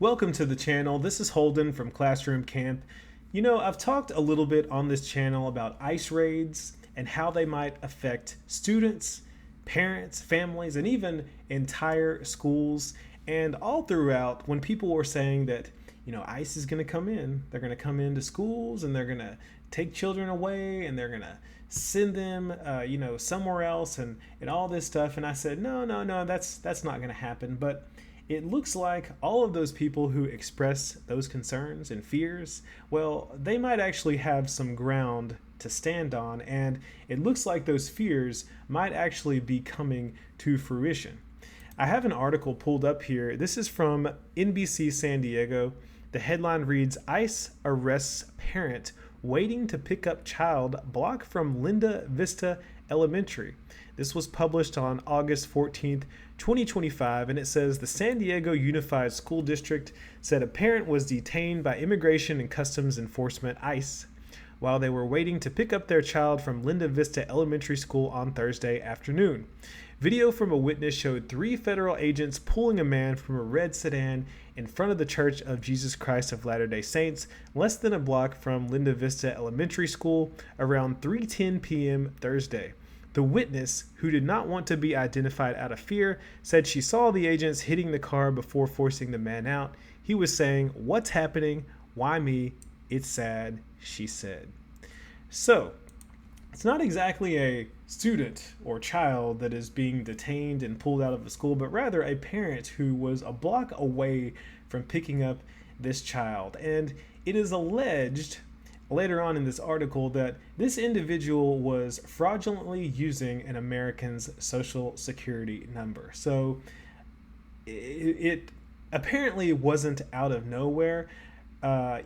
Welcome to the channel. This is Holden from Classroom Camp. I've talked a little bit on this channel about ICE raids and how they might affect students, parents, families, and even entire schools. And all throughout, when people were saying that, ICE is going to come in, they're going to come into schools and they're going to take children away and they're going to send them, somewhere else and all this stuff. And I said, no, that's not going to happen. But it looks like all of those people who express those concerns and fears, well, they might actually have some ground to stand on, and it looks like those fears might actually be coming to fruition. I have an article pulled up here. This is from NBC San Diego. The headline reads, "ICE arrests parent waiting to pick up child blocked from Linda Vista Elementary." This was published on August 14th, 2025, and it says the San Diego Unified School District said a parent was detained by Immigration and Customs Enforcement ICE while they were waiting to pick up their child from Linda Vista Elementary School on Thursday afternoon. Video from a witness showed 3 federal agents pulling a man from a red sedan in front of the Church of Jesus Christ of Latter-day Saints, less than a block from Linda Vista Elementary School, around 3:10 p.m. Thursday. The witness, who did not want to be identified out of fear, said she saw the agents hitting the car before forcing the man out. He was saying, "What's happening? Why me? It's sad," she said. So, it's not exactly a student or child that is being detained and pulled out of a school, but rather a parent who was a block away from picking up this child. And it is alleged later on in this article that this individual was fraudulently using an American's social security number. So it apparently wasn't out of nowhere,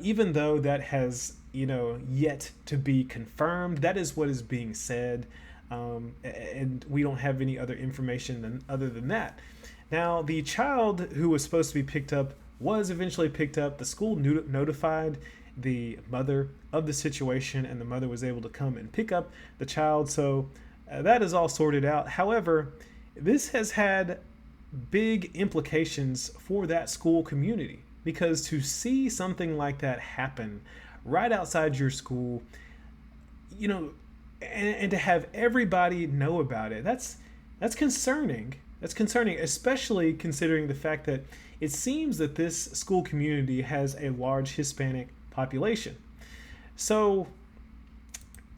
even though that has yet to be confirmed. That is what is being said, and we don't have any other information other than that. Now, the child who was supposed to be picked up was eventually picked up. The school notified the mother of the situation, and the mother was able to come and pick up the child. So that is all sorted out. However, this has had big implications for that school community, because to see something like that happen right outside your school, and to have everybody know about it, that's concerning. That's concerning, especially considering the fact that it seems that this school community has a large Hispanic population. So,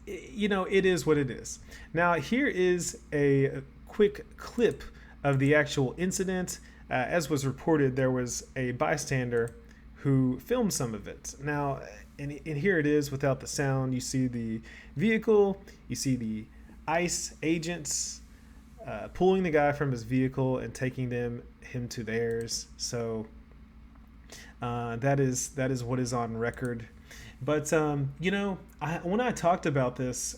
it is what it is. Now, here is a quick clip of the actual incident. As was reported, there was a bystander who filmed some of it. Now, and here it is without the sound. You see the vehicle, you see the ICE agents pulling the guy from his vehicle and taking him to theirs. So that is what is on record. But when I talked about this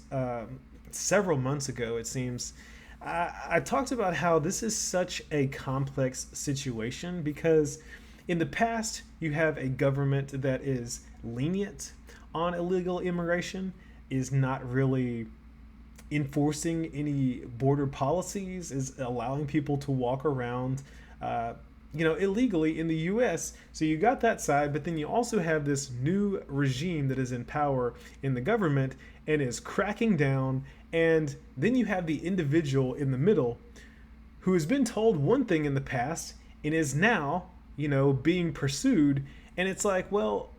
several months ago, it seems, I talked about how this is such a complex situation, because in the past you have a government that is lenient on illegal immigration, is not really enforcing any border policies, is allowing people to walk around illegally in the US. So you got that side, but then you also have this new regime that is in power in the government and is cracking down. And then you have the individual in the middle who has been told one thing in the past and is now, being pursued. And it's like, well,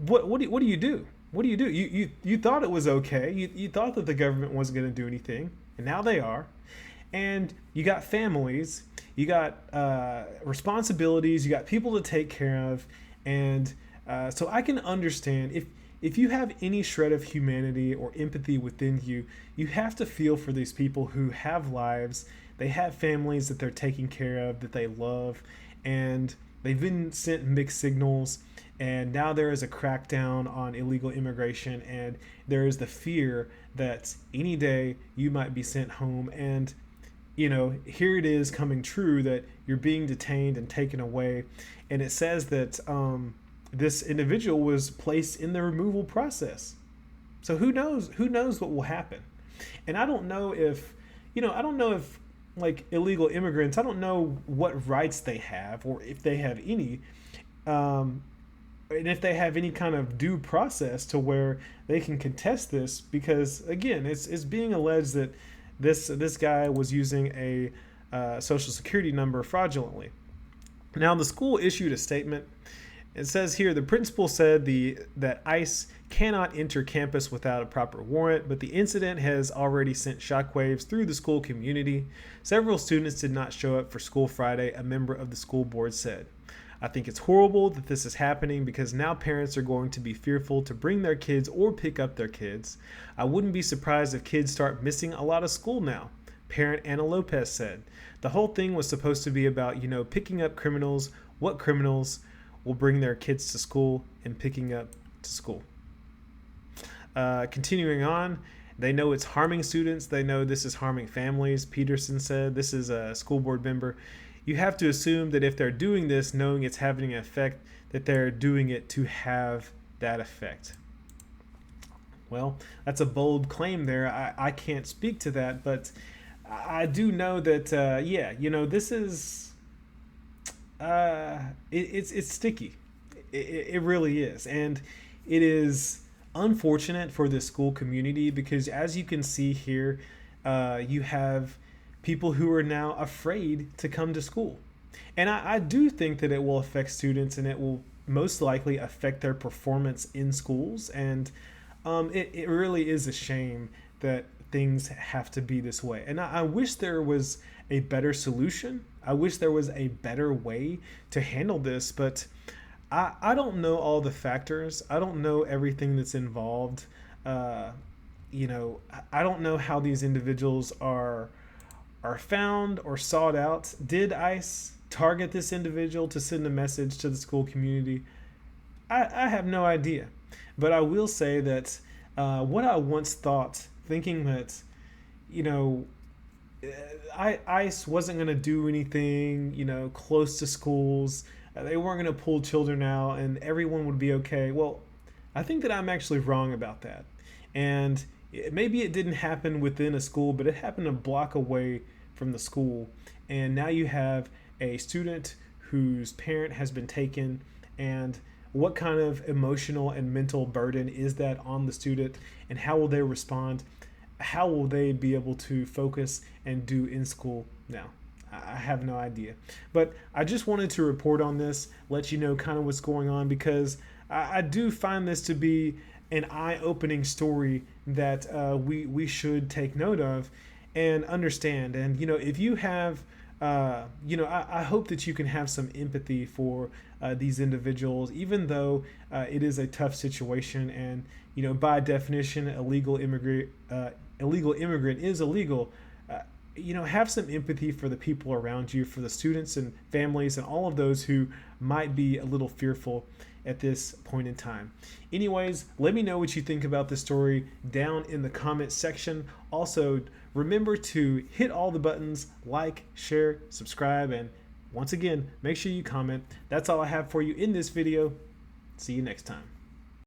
what do you do? What do you do? You thought it was okay. You thought that the government wasn't going to do anything, and now they are. And you got families, you got responsibilities, you got people to take care of. And so I can understand if you have any shred of humanity or empathy within you, you have to feel for these people who have lives, they have families that they're taking care of, that they love, and they've been sent mixed signals. And now there is a crackdown on illegal immigration, and there is the fear that any day you might be sent home. And here it is coming true that you're being detained and taken away. And it says that this individual was placed in the removal process. So who knows what will happen. And I don't know if like illegal immigrants, I don't know what rights they have or if they have any. Um, and if they have any kind of due process to where they can contest this, because again, it's being alleged that this guy was using a social security number fraudulently. Now the school issued a statement. It says here the principal said that ICE cannot enter campus without a proper warrant, but the incident has already sent shockwaves through the school community. Several students did not show up for school Friday, a member of the school board said. I think it's horrible that this is happening because now parents are going to be fearful to bring their kids or pick up their kids. I wouldn't be surprised if kids start missing a lot of school now, parent Anna Lopez said. The whole thing was supposed to be about, picking up criminals, what criminals will bring their kids to school and picking up to school. Continuing on, they know it's harming students. They know this is harming families. Peterson said, this is a school board member. You have to assume that if they're doing this, knowing it's having an effect, that they're doing it to have that effect. Well, that's a bold claim there. I can't speak to that, but I do know that, this is, it's sticky. It really is. And it is unfortunate for the school community because as you can see here, you have people who are now afraid to come to school. And I do think that it will affect students and it will most likely affect their performance in schools. And it really is a shame that things have to be this way. And I wish there was a better solution. I wish there was a better way to handle this, but I don't know all the factors. I don't know everything that's involved. I don't know how these individuals are found or sought out. Did ICE target this individual to send a message to the school community? I have no idea. But I will say that what I once thought, thinking that, ICE wasn't going to do anything, close to schools. They weren't going to pull children out and everyone would be okay. Well, I think that I'm actually wrong about that. And maybe it didn't happen within a school, but it happened a block away from the school. And now you have a student whose parent has been taken. And what kind of emotional and mental burden is that on the student? And how will they respond? How will they be able to focus and do in school now? I have no idea. But I just wanted to report on this, let you know kind of what's going on, because I do find this to be an eye-opening story that we should take note of and understand. And, if you have, I hope that you can have some empathy for these individuals, even though it is a tough situation. And, by definition, illegal immigrant is illegal. Have some empathy for the people around you, for the students and families and all of those who might be a little fearful at this point in time. Anyways, let me know what you think about this story down in the comment section. Also, remember to hit all the buttons, like, share, subscribe, and once again, make sure you comment. That's all I have for you in this video. See you next time.